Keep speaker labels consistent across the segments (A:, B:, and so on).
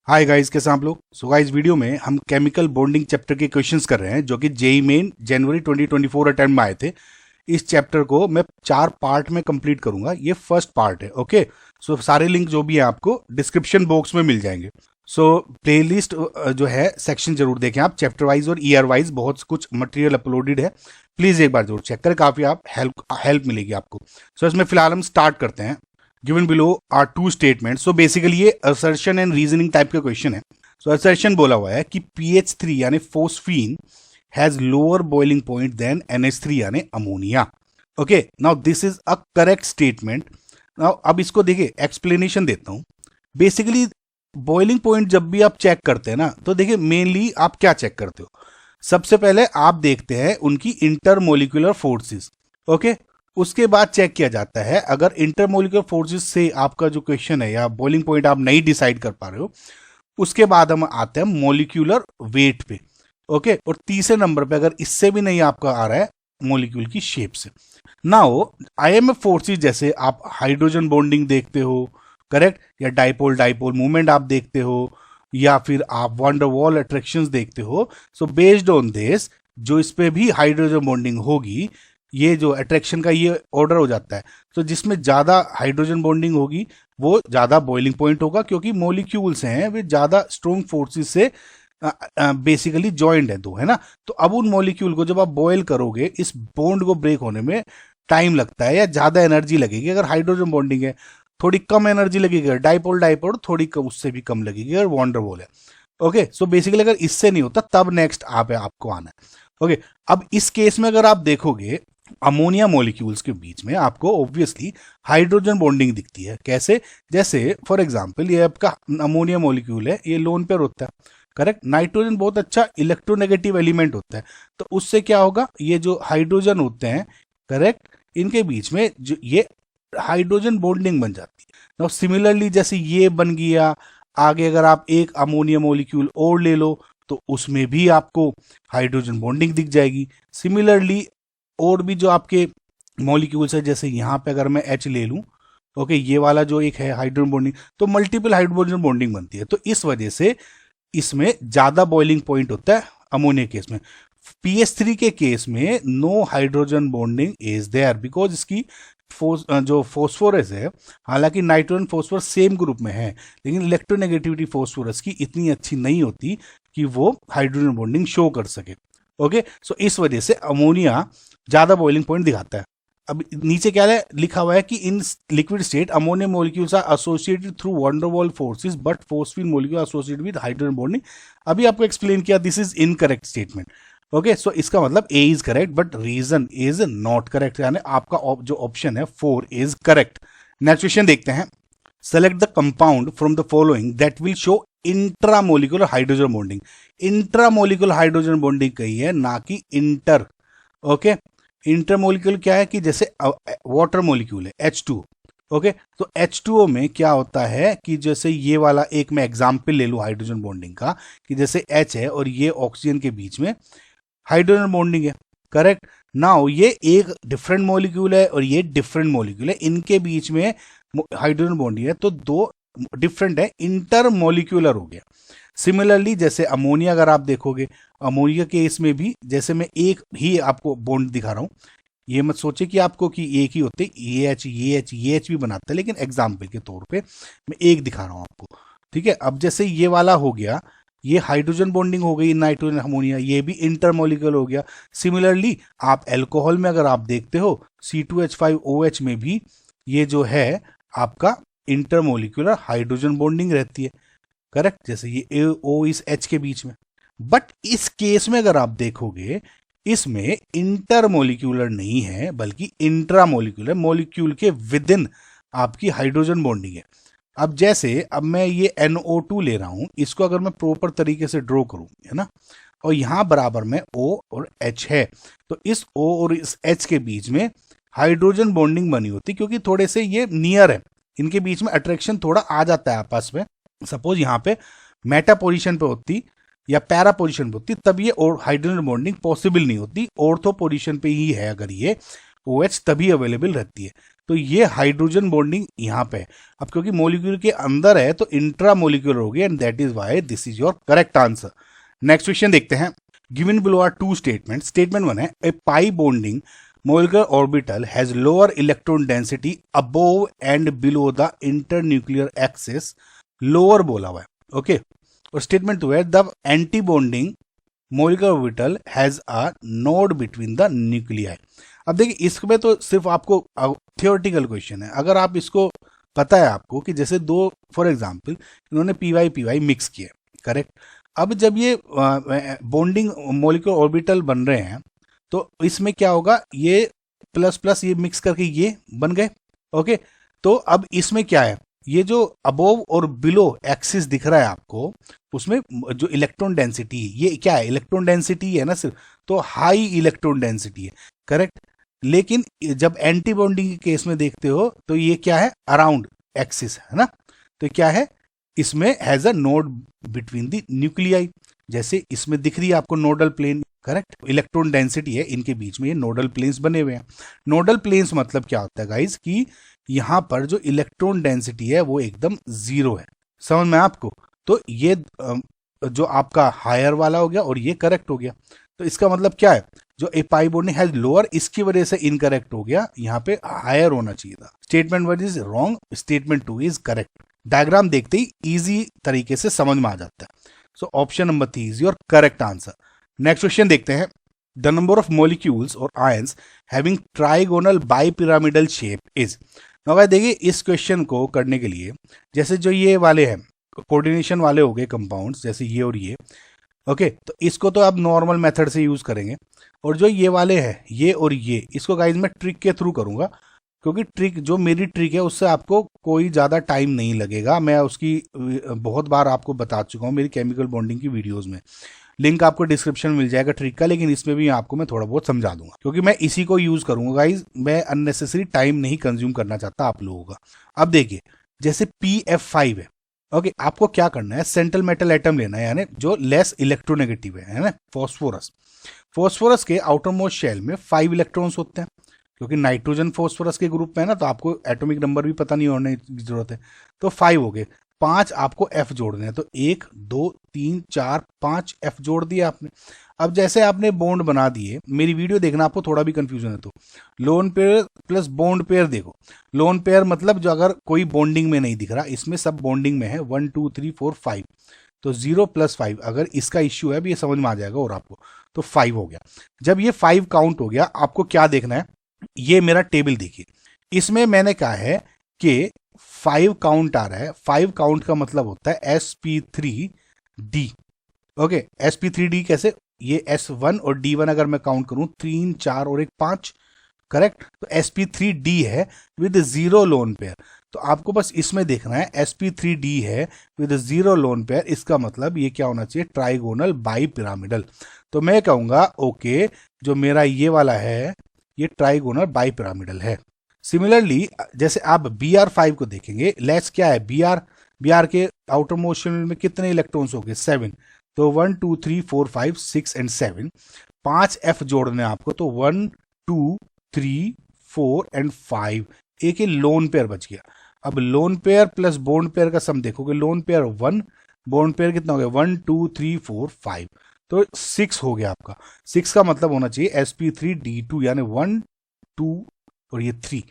A: Hi guys, कैसे हैं आप लोग। सो गाइस, वीडियो में हम केमिकल बॉन्डिंग चैप्टर के क्वेश्चंस कर रहे हैं जो कि जेई मेन जनवरी 2024 अटेम्प्ट में आए थे। इस चैप्टर को मैं 4 पार्ट में कंप्लीट करूंगा। ये फर्स्ट पार्ट है। ओके, सो सारे लिंक जो भी है आपको डिस्क्रिप्शन बॉक्स में मिल जाएंगे। सो प्लेलिस्ट जो है सेक्शन जरूर देखें आप, चैप्टर वाइज और ईयर वाइज बहुत कुछ मटेरियल अपलोडेड है। प्लीज एक बार जरूर चेक करें, काफी आप हेल्प मिलेगी आपको। सो इसमें फिलहाल हम स्टार्ट करते हैं। Given below are two statement. So basically ये असर्शन एंड रीजनिंग टाइप का क्वेश्चन है। सो असर्शन बोला हुआ है कि PH3 यानी phosphine has lower boiling point than NH3 यानी ammonia. Okay, now this is a correct statement. Now अब इसको देखिए, एक्सप्लेनेशन देता हूं। बेसिकली बॉइलिंग पॉइंट जब भी आप चेक करते हैं ना, तो देखिए मेनली आप क्या चेक करते हो। सबसे पहले आप देखते हैं उनकी इंटरमोलिकुलर फोर्सेस। ओके, उसके बाद चेक किया जाता है अगर इंटरमोलिकुलर फोर्सेस से आपका जो क्वेश्चन है या बॉइलिंग पॉइंट आप नहीं डिसाइड कर पा रहे हो, उसके बाद हम आते हैं मोलिक्यूलर वेट पे। ओके, और तीसरे नंबर पे अगर इससे भी नहीं आपका आ रहा है मोलिक्यूल की शेप से। नाउ IMF फोर्सेस जैसे आप हाइड्रोजन बॉन्डिंग देखते हो, करेक्ट, या डाइपोल डाइपोल मूवमेंट आप देखते हो, या फिर आप वंडर वॉल अट्रैक्शंस देखते हो। सो बेस्ड ऑन दिस जो इस पे भी हाइड्रोजन बॉन्डिंग होगी, ये जो अट्रैक्शन का ये ऑर्डर हो जाता है। तो जिसमें ज्यादा हाइड्रोजन बॉन्डिंग होगी वो ज्यादा बॉइलिंग पॉइंट होगा, क्योंकि मोलिक्यूल्स हैं वे ज्यादा स्ट्रॉन्ग फोर्सेस से बेसिकली जॉइंट है दो, है ना। तो अब उन मॉलिक्यूल को जब आप बॉयल करोगे, इस बॉन्ड को ब्रेक होने में टाइम लगता है या ज्यादा एनर्जी लगेगी। अगर हाइड्रोजन बॉन्डिंग है थोड़ी कम एनर्जी लगेगी, डाइपोल डाइपोल थोड़ी कम, उससे भी कम लगेगी अगर वॉन्डरवॉल है। ओके, सो बेसिकली अगर इससे नहीं होता तब नेक्स्ट आपको आना है। ओके, अब इस केस में अगर आप देखोगे अमोनिया मॉलिक्यूल्स के बीच में आपको ऑब्वियसली हाइड्रोजन बॉन्डिंग दिखती है। कैसे? जैसे फॉर एग्जांपल ये आपका अमोनिया मॉलिक्यूल है, ये लोन पेयर होता है, करेक्ट। नाइट्रोजन बहुत अच्छा इलेक्ट्रोनेगेटिव एलिमेंट होता है, तो उससे क्या होगा, ये जो हाइड्रोजन होते हैं, करेक्ट, इनके बीच में जो ये हाइड्रोजन बॉन्डिंग बन जाती है। नाउ सिमिलरली जैसे ये बन गया, आगे अगर आप एक अमोनिया मॉलिक्यूल और ले लो तो उसमें भी आपको हाइड्रोजन बॉन्डिंग दिख जाएगी। सिमिलरली और भी जो आपके मॉलिक्यूल्स है, जैसे यहाँ पे अगर मैं H ले लूं, ओके, ये वाला जो एक है हाइड्रोजन बॉन्डिंग, तो मल्टीपल हाइड्रोजन बॉन्डिंग बनती है। तो इस वजह से इसमें ज्यादा बॉइलिंग पॉइंट होता है अमोनिया केस में। PH3 के केस में no hydrogen bonding is there because इसकी जो फोस्फोरस है, हालांकि नाइट्रोजन फोस्फोरस सेम ग्रुप में है, लेकिन इलेक्ट्रोनेगेटिविटी फोस्फोरस की इतनी अच्छी नहीं होती कि वो हाइड्रोजन बॉन्डिंग शो कर सके। ओके, सो इस वजह से अमोनिया ज्यादा बॉइलिंग पॉइंट दिखाता है। अब नीचे क्या है लिखा हुआ है कि in liquid state ammonia molecules are associated through van der Waals forces but phosphine molecule associated with hydrogen bonding. अभी आपको एक्सप्लेन किया, this is incorrect statement. Okay, so इसका मतलब A is correct but reason is not correct, यानी आपका जो option है 4 is correct. Next question देखते हैं। Select the compound from the following that will show intramolecular hydrogen bonding. Intramolecular hydrogen bonding कही है, ना कि इंटर। ओके, इंटरमोलिक्यूल क्या है कि जैसे वाटर मॉलिक्यूल है H2O। ओके, तो H2O में क्या होता है कि जैसे ये वाला एक मैं एग्जांपल ले लूं हाइड्रोजन बॉन्डिंग का, कि जैसे H है और ये ऑक्सीजन के बीच में हाइड्रोजन बॉन्डिंग है, करेक्ट। नाउ ये एक डिफरेंट मॉलिक्यूल है और ये डिफरेंट मॉलिक्यूल है, इनके बीच में हाइड्रोजन बॉन्डिंग है, तो दो डिफरेंट है, इंटर मॉलिक्यूलर हो गया। सिमिलरली जैसे अमोनिया अगर आप देखोगे, अमोनिया के इसमें भी जैसे मैं एक ही आपको बॉन्ड दिखा रहा हूं, ये मत सोचे कि आपको कि एक ही होते, ये एच भी बनाता है, लेकिन एग्जाम्पल के तौर पे मैं एक दिखा रहा हूं आपको। ठीक है, अब जैसे ये वाला हो गया, ये हाइड्रोजन बॉन्डिंग हो गई नाइट्रोजन अमोनिया, ये भी इंटरमोलिकुलर हो गया। सिमिलरली आप एल्कोहल में अगर आप देखते हो C2H5OH में भी ये जो है आपका इंटरमोलिकुलर हाइड्रोजन बॉन्डिंग रहती है, करेक्ट, जैसे ये O इस H के बीच में। बट इस केस में अगर आप देखोगे, इसमें इंटरमोलिक्यूलर नहीं है बल्कि इंट्रामोलिक्यूलर, मॉलिक्यूल के विद इन आपकी हाइड्रोजन बॉन्डिंग है। अब जैसे अब मैं ये NO2 ले रहा हूं, इसको अगर मैं प्रॉपर तरीके से ड्रॉ करूं, है ना, और यहां बराबर में O और H है, तो इस O और इस H के बीच में हाइड्रोजन बॉन्डिंग बनी होती, क्योंकि थोड़े से ये नियर है, इनके बीच में अट्रैक्शन थोड़ा आ जाता है आपस में। सपोज यहाँ पे मेटा पोजीशन पे होती या पैरा पोजीशन पे होती, तब ये और हाइड्रोजन बॉन्डिंग पॉसिबल नहीं होती। ऑर्थो पोजीशन पे ही है अगर ये, OH तभी अवेलेबल रहती है। तो ये हाइड्रोजन बॉन्डिंग यहाँ पे है। अब क्योंकि मोलिक्यूल के अंदर है तो इंट्रा मोलिक्यूलर होगी and that is why this is your correct answer. Next question देखते हैं। Given below are two statement. Statement 1 है a pi bonding molecular orbital has lower electron density above and below the internuclear axis, lower बोला हुआ है, okay. और statement 2 है the anti bonding molecular orbital has a node between the nuclei। अब देखिए इसमें तो सिर्फ आपको थियोरेटिकल क्वेश्चन है। अगर आप इसको पता है आपको कि जैसे दो फॉर एग्जांपल इन्होंने पी वाई मिक्स किए, करेक्ट। अब जब ये बॉन्डिंग मोलिकुलर ऑर्बिटल बन रहे हैं तो इसमें क्या होगा, ये प्लस प्लस ये मिक्स करके ये बन गए, ओके। तो अब इसमें क्या है, ये जो अबोव और बिलो एक्सिस दिख रहा है आपको, उसमें जो इलेक्ट्रॉन डेंसिटी ये क्या है, इलेक्ट्रॉन डेंसिटी है ना सिर्फ, तो हाई इलेक्ट्रॉन डेंसिटी है, करेक्ट। लेकिन जब एंटी बॉन्डिंग के केस में देखते हो तो ये क्या है, अराउंड एक्सिस है ना। तो क्या है, इसमें has a node between the nuclei, जैसे इसमें दिख रही है आपको nodal plane, correct. Electron density है इनके बीच में, ये नोडल प्लेन्स बने हुए हैं। नोडल प्लेन्स मतलब क्या होता है गाइज, कि यहां पर जो इलेक्ट्रॉन डेंसिटी है वो एकदम जीरो है, समझ में आपको। तो ये जो आपका हायर वाला हो गया और ये करेक्ट हो गया। तो इसका मतलब क्या है, जो ए पाई बॉन्डिंग हैज लोअर, इसकी वजह से इनकरेक्ट हो गया, यहाँ पे हायर होना चाहिए था। Statement 1 is wrong, statement 2 is correct. Diagram देखते ही इजी तरीके से समझ में आ जाता है। So option number 3 is your correct answer. Next question देखते हैं। द नंबर ऑफ मॉलिक्यूल्स और ions having trigonal bipyramidal shape is. भाई देखिए इस क्वेश्चन को करने के लिए, जैसे जो ये वाले हैं कोऑर्डिनेशन वाले हो गए कंपाउंड्स, जैसे ये और ये, ओके। तो इसको तो आप नॉर्मल मेथड से यूज करेंगे। और जो ये वाले हैं ये और ये, इसको गाइज मैं ट्रिक के थ्रू करूंगा, क्योंकि ट्रिक जो मेरी ट्रिक है उससे आपको कोई ज़्यादा टाइम नहीं लगेगा। मैं उसकी बहुत बार आपको बता चुका हूँ मेरी केमिकल बॉन्डिंग की वीडियोस में, लिंक आपको डिस्क्रिप्शन में मिल जाएगा ट्रिक का। लेकिन इसमें भी आपको मैं थोड़ा बहुत समझा दूंगा, क्योंकि मैं इसी को यूज करूंगा गाइज। मैं अननेसेसरी टाइम नहीं कंज्यूम करना चाहता आप लोगों का। अब देखिए जैसे PF5 है, ओके। आपको क्या करना है, सेंट्रल मेटल एटम लेना है, यानी जो लेस इलेक्ट्रोनेगेटिव है ना, फॉस्फोरस। फॉस्फोरस के आउटर मोस्ट शेल में 5 इलेक्ट्रॉन्स होते हैं, क्योंकि नाइट्रोजन फॉस्फोरस के ग्रुप में है ना, तो आपको एटॉमिक नंबर भी पता नहीं होने की जरूरत है। तो 5 हो गए, 5 आपको F जोड़ने हैं, तो 1 2 3 4 5 F जोड़ दिए आपने। अब जैसे आपने बॉन्ड बना दिए, मेरी वीडियो देखना, आपको थोड़ा भी कंफ्यूजन है तो lone pair plus bond pair देखो। लोन पेयर मतलब जो अगर कोई बॉन्डिंग में नहीं दिख रहा, इसमें सब बॉन्डिंग में है, 1 2 3 4 5, तो 0 + 5 अगर इसका इश्यू है, अब ये समझ में आ जाएगा और आपको, तो 5 हो गया। जब ये 5 काउंट हो गया, आपको क्या देखना है, ये मेरा टेबल देखिए, इसमें मैंने कहा है कि 5 काउंट आ रहा है। 5 काउंट का मतलब होता है sp3d, ओके। sp3d कैसे, ये s1 और d1 अगर मैं काउंट करूं 3 4 और 1 5, करेक्ट। तो sp3d है विद 0 लोन पेयर। तो आपको बस इसमें देखना है sp3d है विद 0 लोन पेयर, इसका मतलब ये क्या होना चाहिए, ट्राइगोनल बाई पिरामिडल। तो मैं कहूंगा ओके, जो मेरा ये वाला है ये ट्राइगोनल बाई पिरामिडल है। सिमिलरली जैसे आप Br5 को देखेंगे, लेस क्या है, Br के आउटर मोस्ट शेल में कितने इलेक्ट्रॉन्स हो गए, 7। तो 1 2 3 4 5 6 एंड 7, 5 F जोड़ने आपको, तो 1 2 3 4 एंड 5, एक ही लोन पेयर बच गया। अब lone pair plus bond pair का सम देखोगे, लोन पेयर 1, बॉन्ड पेयर कितना हो गया, 1 2 3 4 5, तो 6 हो गया आपका। 6 का मतलब होना चाहिए sp3d2, यानी 1 2 और ये 3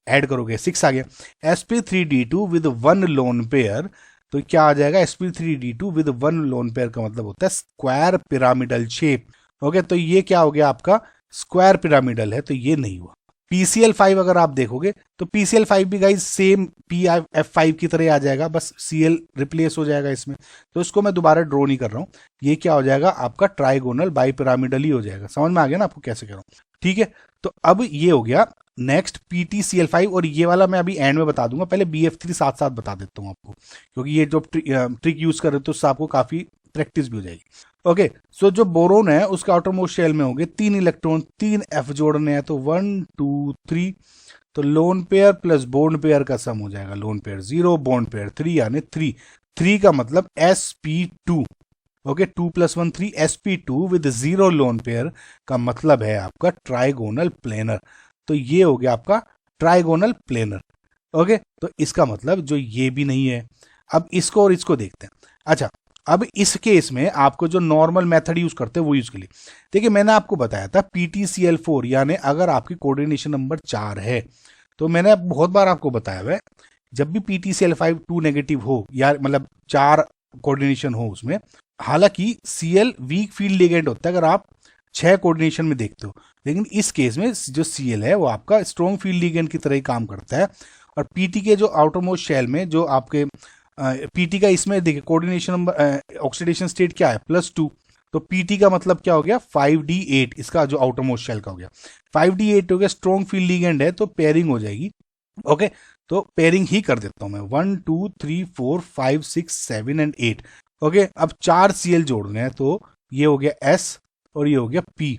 A: ऐड करोगे 6 आ गया। sp3d2 विद 1 लोन पेयर, तो क्या आ जाएगा, sp3d2 विद 1 लोन पेयर का मतलब होता है स्क्वायर पिरामिडल शेप, ओके। तो ये क्या हो गया आपका, स्क्वायर पिरामिडल है, तो ये नहीं हुआ। PCl5 अगर आप देखोगे तो PCl5 भी गाइज सेम PF5 की तरह आ जाएगा, बस Cl रिप्लेस हो जाएगा इसमें। तो इसको मैं दोबारा ड्रॉ नहीं कर रहा हूँ, ये क्या हो जाएगा आपका ट्राइगोनल बाई पिरामिडल ही हो जाएगा। समझ में आ गया ना आपको कैसे कर रहा हूँ, ठीक है। तो अब ये हो गया नेक्स्ट PtCl5, और ये वाला मैं अभी एंड में बता दूंगा, पहले BF3 साथ साथ बता देता हूँ आपको, क्योंकि ये जो ट्रिक यूज कर रहे हो तो उससे आपको काफी प्रैक्टिस भी हो जाएगी, ओके। सो जो बोरोन है उसका आउटर मोस्ट शेल में हो गए 3 इलेक्ट्रॉन, 3 F जोड़ने हैं, तो 1 2 3, तो lone pair plus bond pair का सम हो जाएगा, लोन पेयर 0 बॉन्ड पेयर 3, यानी 3 का मतलब sp2, okay. 2 + 1 3, sp2 with 0 lone pair का मतलब है आपका ट्राइगोनल प्लेनर। तो ये हो गया आपका ट्राइगोनल प्लेनर। ओके, तो इसका मतलब जो ये भी नहीं है। अब इसको और इसको देखते हैं। अच्छा, अब इस केस में आपको जो नॉर्मल मेथड यूज करते हैं वो यूज के लिए, देखिए मैंने आपको बताया था PTCl4, यानी अगर आपकी कोऑर्डिनेशन नंबर 4 है, तो मैंने बहुत बार आपको बताया हुआ है जब भी PTCl5 2 नेगेटिव हो, या मतलब 4 कोऑर्डिनेशन हो उसमें, हालांकि Cl वीक फील्ड लिगेंड होता है अगर आप 6 कोऑर्डिनेशन में देखते हो, लेकिन इस केस में जो Cl है वो आपका स्ट्रॉन्ग फील्ड लिगेंड की तरह ही काम करता है। और पीटी के जो आउटरमोस्ट शेल में जो आपके पीटी का, इसमें देखिए कोऑर्डिनेशन नंबर ऑक्सीडेशन स्टेट क्या है +2, तो पीटी का मतलब क्या हो गया 5D8, इसका जो आउटरमोस्ट शेल का हो गया 5D8 हो गया, स्ट्रॉन्ग फील्ड लिगेंड है तो पेयरिंग हो जाएगी। ओके, तो पेयरिंग ही कर देता हूं मैं 1 2 3 4 5 6 7 एंड 8। ओके, अब 4 Cl जोड़ने हैं, तो ये हो गया S और ये हो गया P।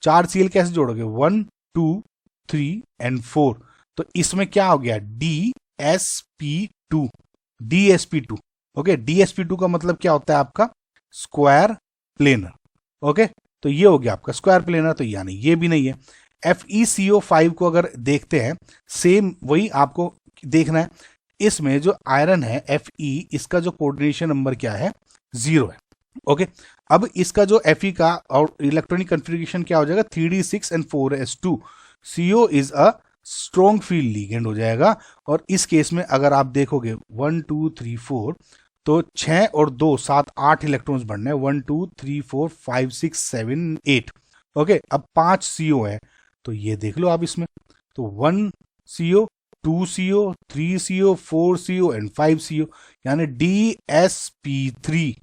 A: 4 Cl कैसे जोड़ोगे 1 2 3 एंड 4, तो इसमें क्या हो गया DsP2, DsP2। ओके, DsP2 का मतलब क्या होता है आपका स्क्वायर प्लेनर। ओके, तो ये हो गया आपका स्क्वायर प्लेनर, तो यानी ये भी नहीं है। FeCO5 को अगर देखते हैं, सेम वही आपको देखना है, इसमें जो आयरन है Fe, इसका जो कोऑर्डिनेशन नंबर क्या है 0 है। ओके, अब इसका जो Fe का और इलेक्ट्रॉनिक कन्फिग्रेशन क्या हो जाएगा 3D6 and 4s2। CO is a strong field ligand हो जाएगा। और इस केस में अगर आप देखोगे 1 2 3 4, तो 6 और 2 7 8 इलेक्ट्रॉन्स बढ़ने हैं, 1 2 3 4 5 6 7 8। ओके, अब 5 CO है, तो ये देख लो आप इसमें, तो 1 CO 2 CO 3 CO 4 CO and 5 CO, यानी DsP3।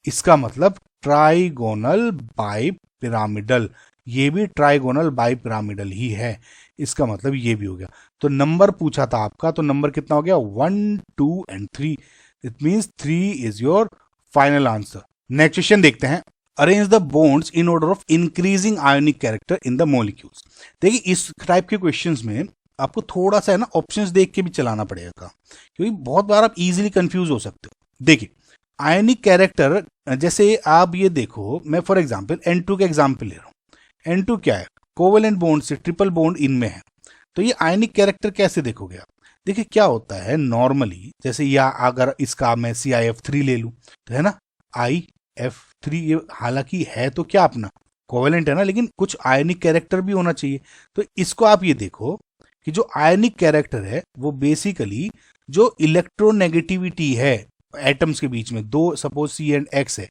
A: इसका मतलब ट्राइगोनल बाई पिरामिडल, ये भी ट्राइगोनल बाई पिरामिडल ही है, इसका मतलब ये भी हो गया। तो नंबर पूछा था आपका, तो नंबर कितना हो गया 1 2 and 3, it means 3 is your final answer. Next question देखते हैं, arrange the bonds in order of increasing ionic character in the molecules. देखिए इस टाइप के क्वेश्चंस में आपको थोड़ा सा है ना ऑप्शंस देख के भी चलाना पड़ेगा, क्योंकि बहुत बार आप इजीली कंफ्यूज हो सकते हो। देखिए आयोनिक कैरेक्टर, जैसे आप ये देखो, मैं फॉर एग्जांपल N2 का एग्जांपल ले रहा हूं। N2 क्या है, कोवेलेंट बॉन्ड से ट्रिपल बॉन्ड इनमें है, तो ये आयनिक कैरेक्टर कैसे देखोगे आप। देखिए क्या होता है नॉर्मली, जैसे या अगर इसका मैं CIF3 ले लूं, तो है ना IF3, ये हालांकि है तो क्या अपना कोवेलेंट है ना, लेकिन कुछ आयनिक कैरेक्टर भी होना चाहिए। तो इसको आप ये देखो कि जो आयनिक कैरेक्टर है वो बेसिकली जो इलेक्ट्रोनेगेटिविटी है एटम्स के बीच में, दो सपोज C एंड X है,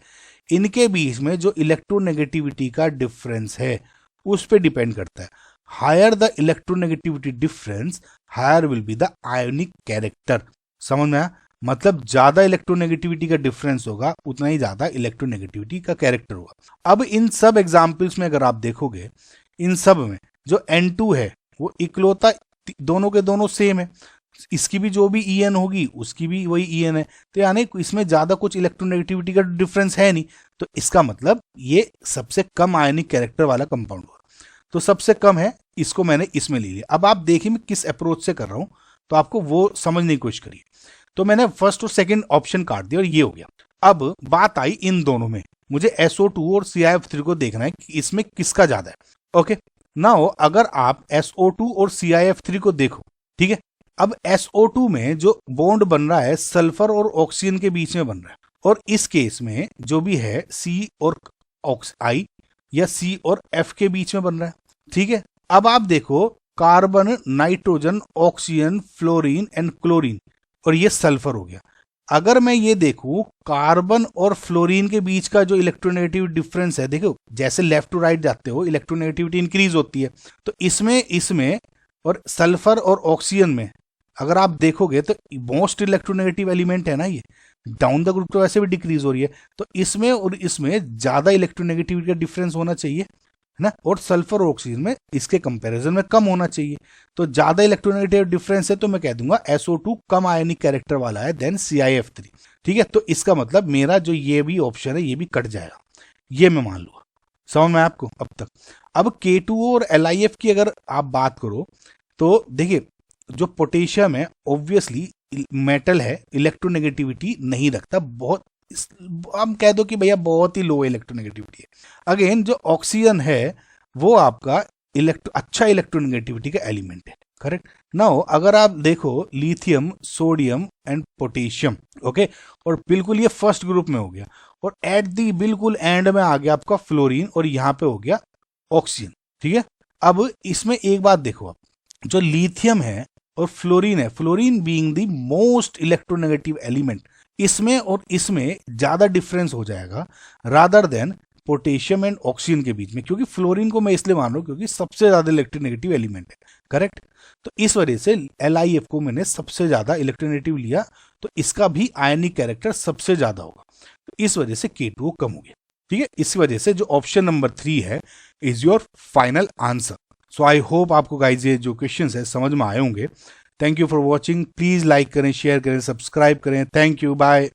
A: इनके बीच में जो इलेक्ट्रोनेगेटिविटी का डिफरेंस है उस पर डिपेंड करता है। Higher the electronegativity difference, higher will be the ionic character. समझ में आया, मतलब ज्यादा इलेक्ट्रोनेगेटिविटी का डिफरेंस होगा उतना ही ज्यादा इलेक्ट्रोनेगेटिविटी का कैरेक्टर होगा। अब इन सब एग्जाम्पल्स में अगर आप देखोगे, इन सब में जो N2 है वो इकलौता, दोनों के दोनों सेम है, इसकी भी जो भी En होगी उसकी भी वही En है, तो यानी इसमें ज्यादा कुछ इलेक्ट्रोनेगेटिविटी का डिफरेंस है नहीं, तो इसका मतलब ये सबसे कम आयनिक कैरेक्टर वाला कंपाउंड होगा। तो सबसे कम है, इसको मैंने इसमें ले लिया। अब आप देखिए मैं किस अप्रोच से कर रहा हूं, तो आपको वो समझने की कोशिश करिए। तो मैंने फर्स्ट और सेकंड ऑप्शन काट दिया और ये हो गया। अब बात आई इन दोनों में, मुझे SO2 और CIF3 को देखना है कि इसमें किसका ज्यादा है। ओके, नाउ अगर आप SO2 और CIF3 को देखो, ठीक है, अब SO2 में जो बॉन्ड बन रहा है सल्फर और ऑक्सीजन के बीच में बन रहा है, और इस केस में जो भी है C और I या C और F के बीच में बन रहा है, ठीक है। अब आप देखो carbon, nitrogen, oxygen, fluorine and chlorine, और ये सल्फर हो गया। अगर मैं ये देखूं कार्बन और फ्लोरीन के बीच का जो इलेक्ट्रोनेगेटिव डिफरेंस है, देखो जैसे लेफ्ट टू राइट जाते हो इलेक्ट्रोनेगेटिविटी इंक्रीज होती है, तो इसमें और सल्फर और ऑक्सीजन में अगर आप देखोगे तो मोस्ट इलेक्ट्रोनेगेटिव एलिमेंट है ना ये, डाउन द ग्रुप तो वैसे भी डिक्रीज हो रही है, तो इसमें और इसमें ज्यादा इलेक्ट्रोनेगेटिविटी का डिफरेंस होना चाहिए, है ना, और सल्फर और ऑक्सीजन में इसके कंपैरिजन में कम होना चाहिए। तो ज्यादा इलेक्ट्रोनेगेटिव डिफरेंस है तो मैं कह दूंगा SO2 कम आयनिक कैरेक्टर वाला है देन CIF3, ठीक है। तो इसका मतलब मेरा जो ये भी ऑप्शन है ये भी कट जाएगा, ये मैं मान लूंगा। समझ में आपको अब तक। अब K2 और LiF की अगर आप बात करो, तो देखिए जो पोटेशियम है ऑब्वियसली मेटल है, इलेक्ट्रोनेगेटिविटी नहीं रखता, बहुत हम कह दो कि भैया बहुत ही लो इलेक्ट्रोनेगेटिविटी है। अगेन जो ऑक्सीजन है वो आपका अच्छा इलेक्ट्रोनेगेटिविटी का एलिमेंट है। करेक्ट। नाउ अगर आप देखो lithium, sodium and potassium, okay, और बिल्कुल ये फर्स्ट ग्रुप में हो गया, और एट दी बिल्कुल एंड में आ गया आपका फ्लोरीन, और यहाँ पे हो गया ऑक्सीजन। ठीक है। अब इसमें एक बात देखो आप, जो लिथियम है और फ्लोरीन है, fluorine being the most electronegative element, इसमें और इसमें ज्यादा डिफरेंस हो जाएगा rather than potassium and oxygen के बीच में, क्योंकि फ्लोरीन को मैं इसलिए मान रहा हूं क्योंकि सबसे ज्यादा इलेक्ट्रोनेगेटिव एलिमेंट है। करेक्ट। तो इस वजह से LiF को मैंने सबसे ज्यादा इलेक्ट्रोनेगेटिव लिया, तो इसका भी आयनिक कैरेक्टर सबसे ज्यादा होगा, तो इस वजह से K2O कम हो गया। ठीक है। इसी वजह से जो ऑप्शन नंबर 3 है is your final answer. So I hope आपको गाइज ये जो क्वेश्चन है समझ में आए होंगे। Thank you for watching. Please like करें, शेयर करें, सब्सक्राइब करें। Thank you, bye.